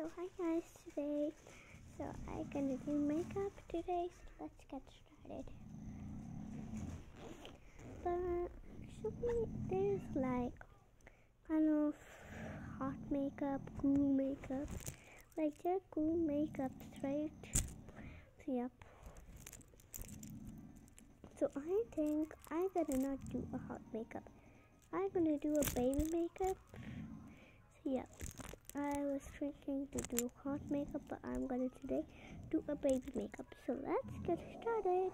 So hi guys, I'm gonna do makeup today, so let's get started. But actually there's like kind of hot makeup, cool makeup. Like they're cool makeups, right? So yep. So I think I'm gonna not do a hot makeup. I'm gonna do a baby makeup. So yep. I was thinking to do hot makeup, but I'm gonna today do a baby makeup. So let's get started.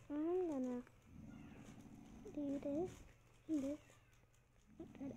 I'm gonna do this and this. Got it.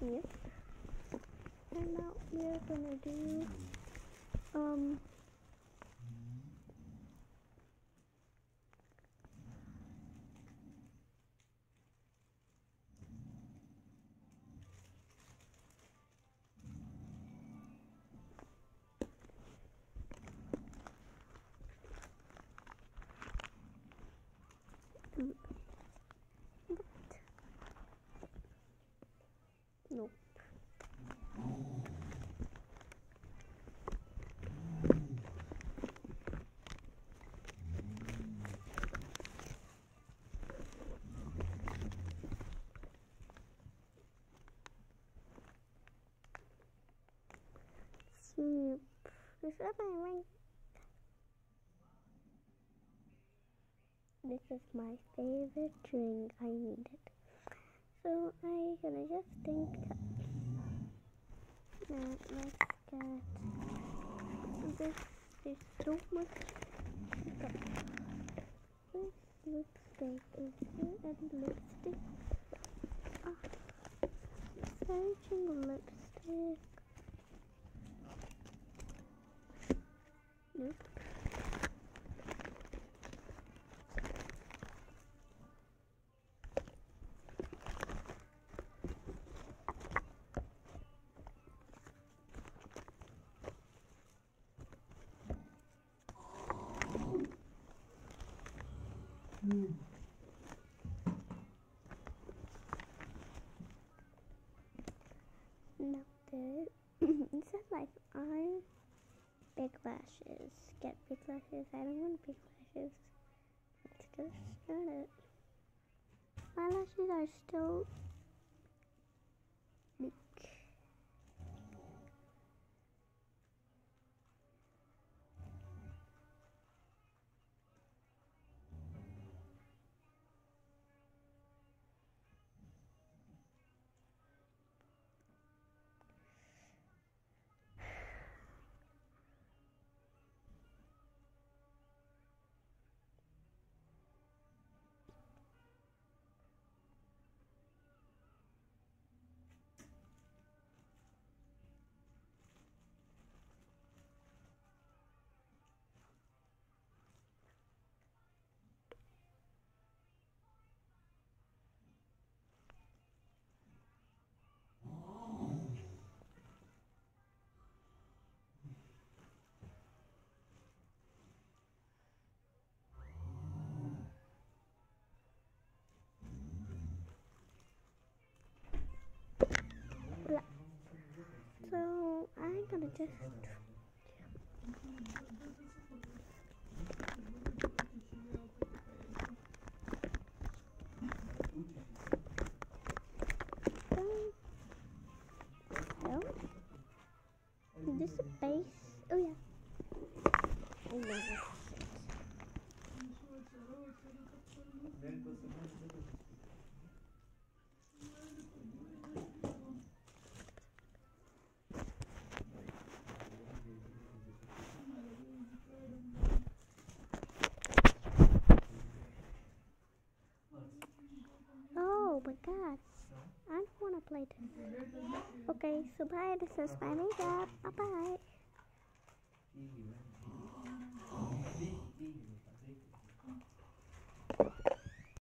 Yep. And now we're gonna do nope. Snip. This is my ring. This is my favorite drink. I need it. So I'm gonna just think that let's get this. There's so much makeup. This lipstick is here and lipstick. Searching lipstick. Nope. Now there. It says like big lashes. Get big lashes. I don't want big lashes. Let's get started. My lashes are still big. just help. Is this a base? Oh yeah. I know what this is. Oh my god. I don't want to play this. Okay, so bye. This is my makeup. Bye bye.